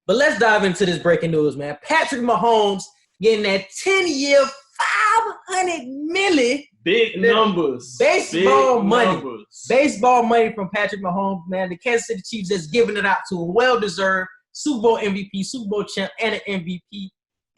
But let's dive into this breaking news, man. Patrick Mahomes getting that 10-year, $500 million. Big numbers. Baseball Big money. Numbers. Baseball money from Patrick Mahomes, man. The Kansas City Chiefs just giving it out to a well-deserved Super Bowl MVP, Super Bowl champ, and an MVP.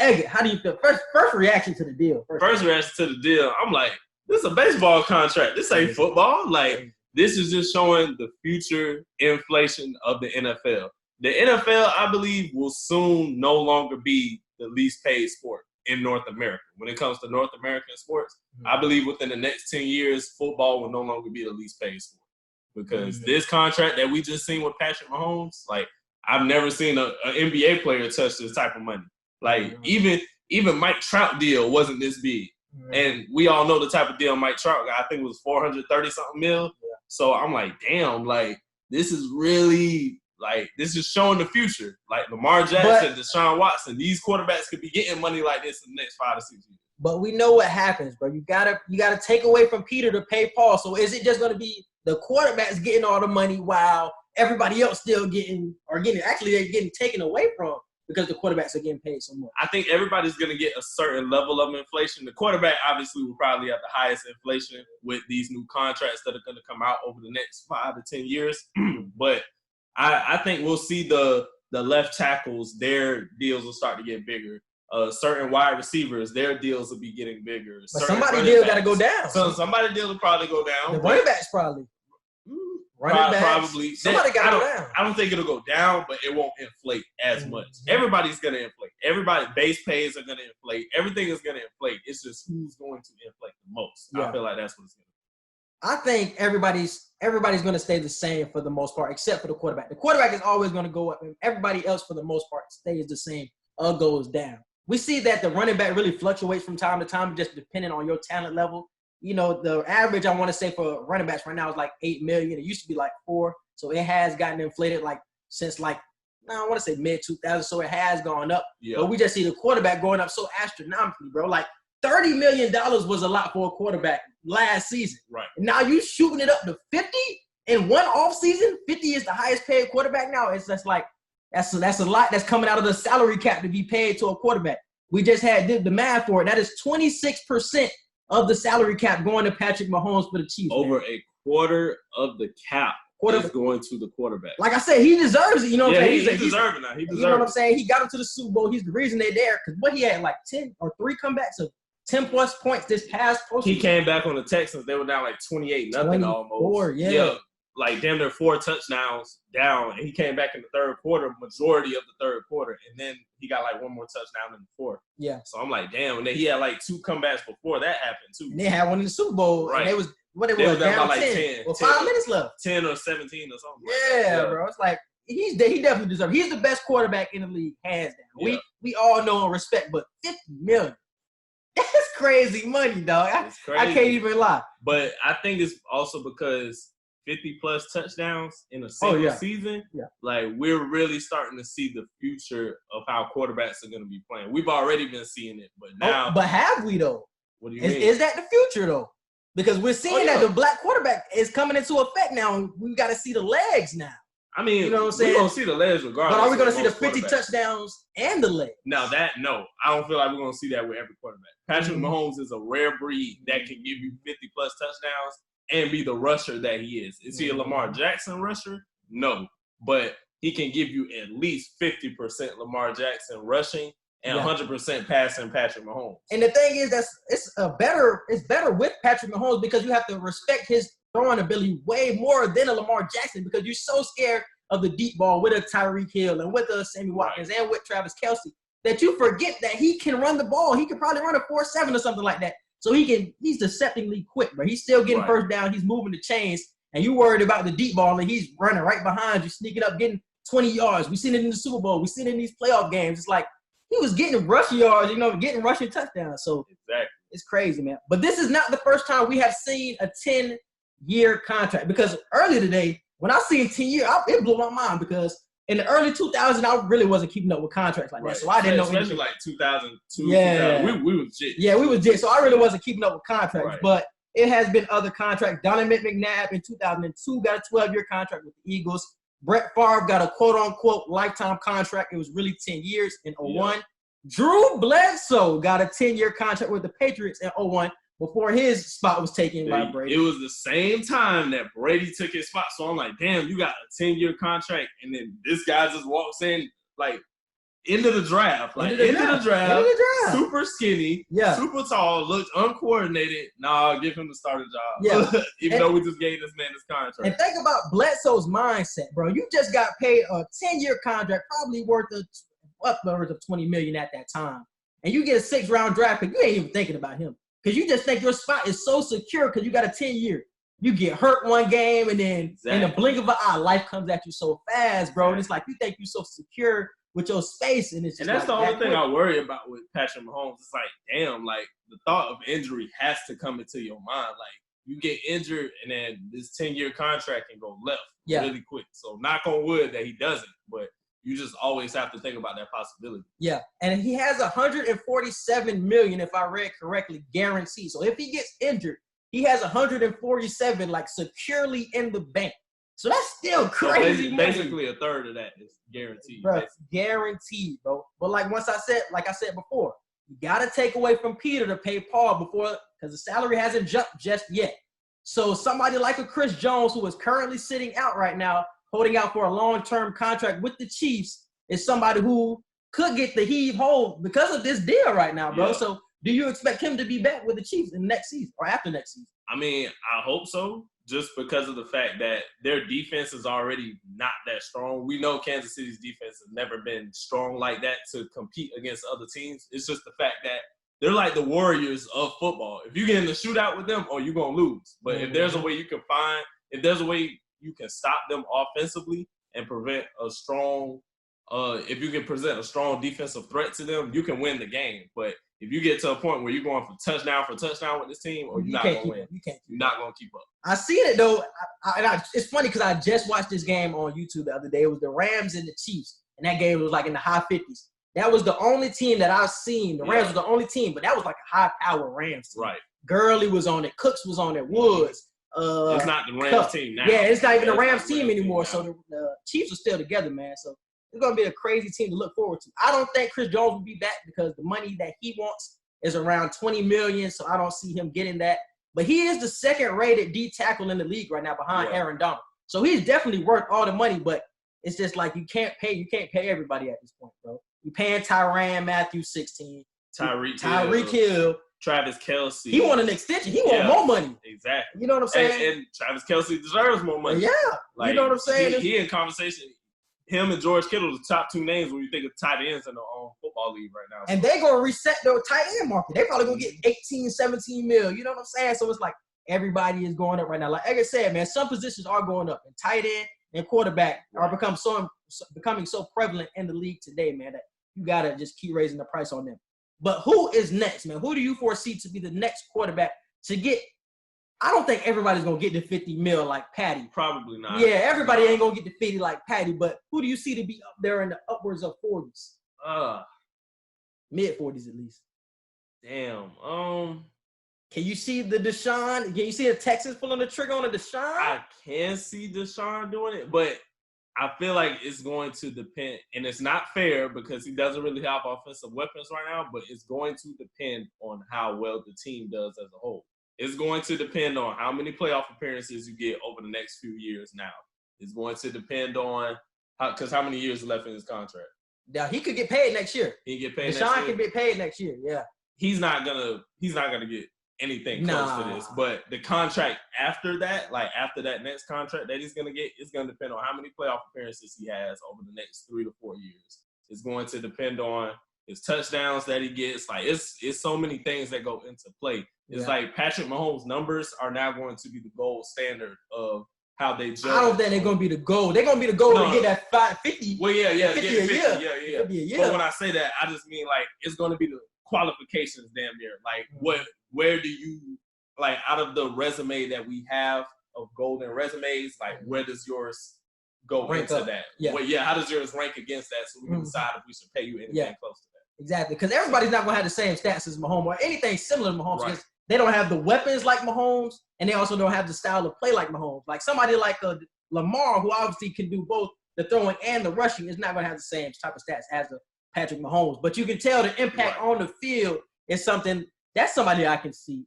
Egg, how do you feel? First reaction to the deal. First reaction to the deal, I'm like, this is a baseball contract. This ain't football. Like, this is just showing the future inflation of the NFL. The NFL, I believe, will soon no longer be the least paid sport in North America. When it comes to North American sports, I believe within the next 10 years, football will no longer be the least paid sport. Because this contract that we just seen with Patrick Mahomes, like, I've never seen an NBA player touch this type of money. Like, even Mike Trout deal wasn't this big. And we all know the type of deal Mike Trout got. I think it was 430-something mil. Yeah. So I'm like, damn, like, this is really – like, this is showing the future. Like, Lamar Jackson, Deshaun Watson, these quarterbacks could be getting money like this in the next 5 to 6 years. But we know what happens, bro. You gotta take away from Peter to pay Paul. So is it just going to be the quarterbacks getting all the money while everybody else still getting actually they're getting taken away from because the quarterbacks are getting paid so much? I think everybody's going to get a certain level of inflation. The quarterback obviously will probably have the highest inflation with these new contracts that are going to come out over the next 5 to 10 years. But I think we'll see the left tackles, their deals will start to get bigger. Certain wide receivers, their deals will be getting bigger. But somebody's deal got to go down. So somebody's deal will probably go down. The running backs probably. Probably. Somebody got to go down. I don't think it'll go down, but it won't inflate as much. Everybody's going to inflate. Everybody, base pays are going to inflate. Everything is going to inflate. It's just who's going to inflate the most. Yeah. I feel like that's what it's going to be. I think everybody's going to stay the same for the most part, except for the quarterback. The quarterback is always going to go up, and everybody else, for the most part, stays the same or goes down. We see that the running back really fluctuates from time to time, just depending on your talent level. You know, the average, I want to say, for running backs right now is like $8 million. It used to be like $4 million. So it has gotten inflated since I want to say mid-2000s. So it has gone up. Yeah. But we just see the quarterback going up so astronomically, bro. Like, $30 million was a lot for a quarterback last season. Right. And now you shooting it up to 50 in one offseason. 50 is the highest paid quarterback now. It's just like that's a lot that's coming out of the salary cap to be paid to a quarterback. We just did the math for it. That is 26% of the salary cap going to Patrick Mahomes for the Chiefs. Over a quarter of the cap is going to the quarterback. Like I said, he deserves it. You know what I'm saying? He deserves it now. He deserves it. You know what I'm saying? He got him to the Super Bowl. He's the reason they're there. Because what he had, like 10 or 3 comebacks of 10-plus points this past postseason. He came back on the Texans. They were down like 28-0 almost. Yeah. Like damn near 4 touchdowns down. And he came back in the third quarter, majority of the third quarter. And then he got like 1 more touchdown in the fourth. Yeah. So I'm like, damn. And then he had like 2 comebacks before that happened too. And they had one in the Super Bowl. Right. And they was down like 10. Well, 5 minutes left. 10 or 17 or something. Yeah, bro. It's like he definitely deserves it. He's the best quarterback in the league, hands down. Yeah. We all know and respect, but $50 million. That's crazy money, dog. I can't even lie. But I think it's also because 50-plus touchdowns in a single season, like we're really starting to see the future of how quarterbacks are going to be playing. We've already been seeing it, but now. But have we, though? What do you mean? Is that the future, though? Because we're seeing that the black quarterback is coming into effect now, and we got to see the legs now. I mean, you know what I'm saying? We're going to see the legs regardless. But are we going to see the 50 touchdowns and the legs? No, I don't feel like we're going to see that with every quarterback. Patrick Mahomes is a rare breed that can give you 50-plus touchdowns and be the rusher that he is. Is he a Lamar Jackson rusher? No. But he can give you at least 50% Lamar Jackson rushing and 100% passing Patrick Mahomes. And the thing is, it's better with Patrick Mahomes because you have to respect his throwing ability way more than a Lamar Jackson because you're so scared of the deep ball with a Tyreek Hill and with a Sammy Watkins and with Travis Kelce that you forget that he can run the ball. He could probably run a 4.7 or something like that. So he's deceptively quick, but he's still getting first down. He's moving the chains, and you worried about the deep ball, and he's running right behind you, sneaking up, getting 20 yards. We've seen it in the Super Bowl. We've seen it in these playoff games. It's like he was getting rushing yards, getting rushing touchdowns. So It's crazy, man. But this is not the first time we have seen a 10-year contract because earlier today, when I seen 10 years, it blew my mind because in the early 2000s, I really wasn't keeping up with contracts like that. So I didn't know. Especially like 2002, 2000. We was jit. Yeah, we was jit. So I really wasn't keeping up with contracts. Right. But it has been other contracts. Donovan McNabb in 2002 got a 12-year contract with the Eagles. Brett Favre got a quote-unquote lifetime contract. It was really 10 years in 01. Yeah. Drew Bledsoe got a 10-year contract with the Patriots in 01 before his spot was taken by Brady. It was the same time that Brady took his spot. So I'm like, damn, you got a 10-year contract, and then this guy just walks in like into the draft. Like into the draft. Super skinny, super tall, looks uncoordinated. Nah, give him the starting job. Yeah. Even though we just gave this man this contract. And think about Bledsoe's mindset, bro. You just got paid a 10-year contract, probably worth upwards of $20 million at that time. And you get a 6th-round draft pick, you ain't even thinking about him. Because you just think your spot is so secure because you got a 10-year. You get hurt one game, and then in the blink of an eye, life comes at you so fast, bro. And it's like you think you're so secure with your space, and it's just that's the only thing I worry about with Patrick Mahomes. It's like, damn, like the thought of injury has to come into your mind. Like you get injured, and then this 10-year contract can go left really quick. So knock on wood that he doesn't, but you just always have to think about that possibility. Yeah, and he has $147 million, if I read correctly, guaranteed. So if he gets injured, he has 147 like securely in the bank. So that's still crazy. So basically, a third of that is guaranteed. Bro, guaranteed, bro. But like I said before, you gotta take away from Peter to pay Paul before, because the salary hasn't jumped just yet. So somebody like a Chris Jones, who is currently sitting out right now, holding out for a long-term contract with the Chiefs, is somebody who could get the heave-ho because of this deal right now, bro. Yeah. So do you expect him to be back with the Chiefs in next season or after next season? I mean, I hope so, just because of the fact that their defense is already not that strong. We know Kansas City's defense has never been strong like that to compete against other teams. It's just the fact that they're like the Warriors of football. If you get in a shootout with them, you're going to lose. But if there's a way you can if there's a way you can stop them offensively and prevent if you can present a strong defensive threat to them, you can win the game. But if you get to a point where you're going for touchdown with this team, you're not going to win. You're not going to keep up. I seen it, though. It's funny because I just watched this game on YouTube the other day. It was the Rams and the Chiefs, and that game was like in the high 50s. That was the only team that I've seen. The Rams was the only team, but that was like a high-power Rams team. Right. Gurley was on it. Cooks was on it. Woods. It's not the Rams team now. Yeah, it's not even the Rams team anymore. So the Chiefs are still together, man. So it's going to be a crazy team to look forward to. I don't think Chris Jones will be back because the money that he wants is around $20 million, so I don't see him getting that. But he is the second-rated D tackle in the league right now behind Aaron Donald. So he's definitely worth all the money, but it's just like you can't pay everybody at this point, bro. You're paying Tyrann Matthew 16. Tyreek Hill. Travis Kelce. He want an extension. He want more money. Exactly. You know what I'm saying? And Travis Kelce deserves more money. Yeah. You know what I'm saying? He in conversation. Him and George Kittle are the top 2 names when you think of tight ends in the football league right now. And they're going to reset their tight end market. They're probably going to get 18, 17 mil. You know what I'm saying? So it's like everybody is going up right now. Like I said, man, some positions are going up. And tight end and quarterback are becoming so prevalent in the league today, man, that you got to just keep raising the price on them. But who is next, man? Who do you foresee to be the next quarterback to get? I don't think everybody's going to get to 50 mil like Patty. Probably not. Yeah, everybody ain't going to get to 50 like Patty, but who do you see to be up there in the upwards of 40s? Mid-40s at least. Damn. Can you see the Deshaun? Can you see the Texans pulling the trigger on the Deshaun? I can see Deshaun doing it, but I feel like it's going to depend, and it's not fair because he doesn't really have offensive weapons right now, but it's going to depend on how well the team does as a whole. It's going to depend on how many playoff appearances you get over the next few years now. It's going to depend on how many years left in his contract. Now he could get paid next year. He get paid. Deshaun can get paid next year. Yeah. He's not gonna get anything close to this. But the contract after that, like after that next contract that he's gonna get, it's gonna depend on how many playoff appearances he has over the next 3 to 4 years. It's going to depend on his touchdowns that he gets. Like it's so many things that go into play. It's like Patrick Mahomes' numbers are now going to be the gold standard of how they judge. I don't think they're going to be the goal. They're going to be the goal to get that 550. Well, yeah, get 50 a year. Yeah. But when I say that, I just mean like it's going to be the qualifications damn near. Like where do you, like out of the resume that we have of golden resumes, like where does yours go rank into that? Yeah. Well, how does yours rank against that so we can decide if we should pay you anything close to that? Exactly, because everybody's not going to have the same stats as Mahomes or anything similar to Mahomes because they don't have the weapons like Mahomes and they also don't have the style of play like Mahomes. Like somebody like Lamar, who obviously can do both the throwing and the rushing, is not going to have the same type of stats as the Patrick Mahomes. But you can tell the impact on the field is something that's somebody I can see.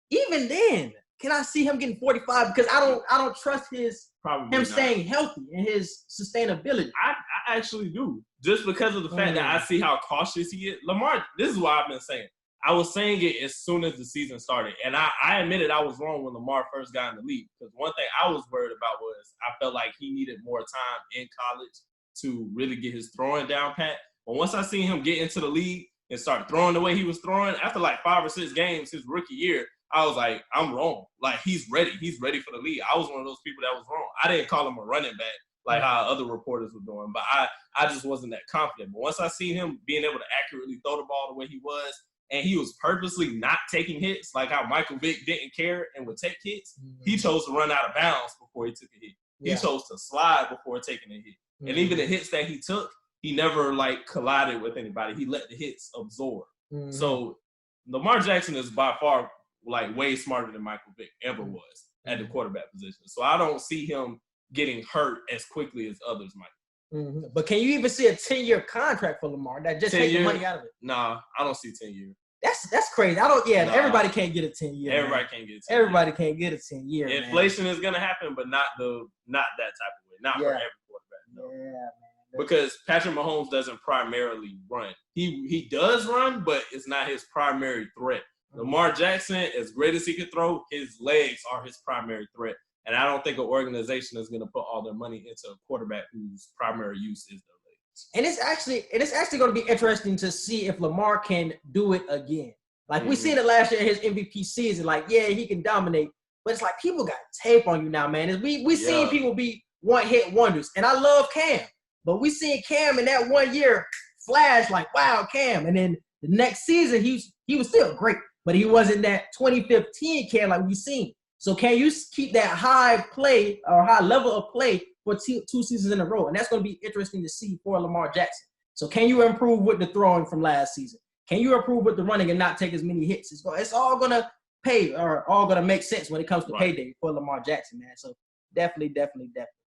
Even then, can I see him getting 45? Because I don't trust staying healthy and his sustainability. I actually do. Just because of the fact that I see how cautious he is. Lamar, this is what I've been saying. I was saying it as soon as the season started. And I admitted I was wrong when Lamar first got in the league. Because one thing I was worried about was I felt like he needed more time in college to really get his throwing down pat. But once I seen him get into the league and start throwing the way he was throwing, after like 5 or 6 games his rookie year, I was like, I'm wrong. Like, he's ready. He's ready for the league. I was one of those people that was wrong. I didn't call him a running back like how other reporters were doing. But I just wasn't that confident. But once I seen him being able to accurately throw the ball the way he was, and he was purposely not taking hits, like how Michael Vick didn't care and would take hits, he chose to run out of bounds before he took a hit. He chose to slide before taking a hit. And even the hits that he took, he never, like, collided with anybody. He let the hits absorb. So Lamar Jackson is by far, like, way smarter than Michael Vick ever was at the quarterback position. So I don't see him getting hurt as quickly as others might. But can you even see a 10-year contract for Lamar that just takes the money out of it? Nah, I don't see 10 years. That's crazy. Everybody can't get a 10-year. Everybody can't get a 10-year. Everybody can't get a 10-year. Inflation is gonna happen, but not that type of way. Not for every quarterback. No. Yeah, man. Because Patrick Mahomes doesn't primarily run. He does run, but it's not his primary threat. Lamar Jackson, as great as he can throw, his legs are his primary threat. And I don't think an organization is going to put all their money into a quarterback whose primary use is their legs. And it's actually going to be interesting to see if Lamar can do it again. Like we seen it last year in his MVP season. Like, yeah, he can dominate, but it's like people got tape on you now, man. We seen people be one-hit wonders, and I love Cam, but we seen Cam in that 1 year flash like, wow, Cam, and then the next season he was still great, but he wasn't that 2015 Cam like we seen. So can you keep that high play or high level of play for 2 seasons in a row? And that's going to be interesting to see for Lamar Jackson. So can you improve with the throwing from last season? Can you improve with the running and not take as many hits? It's all going to pay or all going to make sense when it comes to payday for Lamar Jackson, man. So definitely.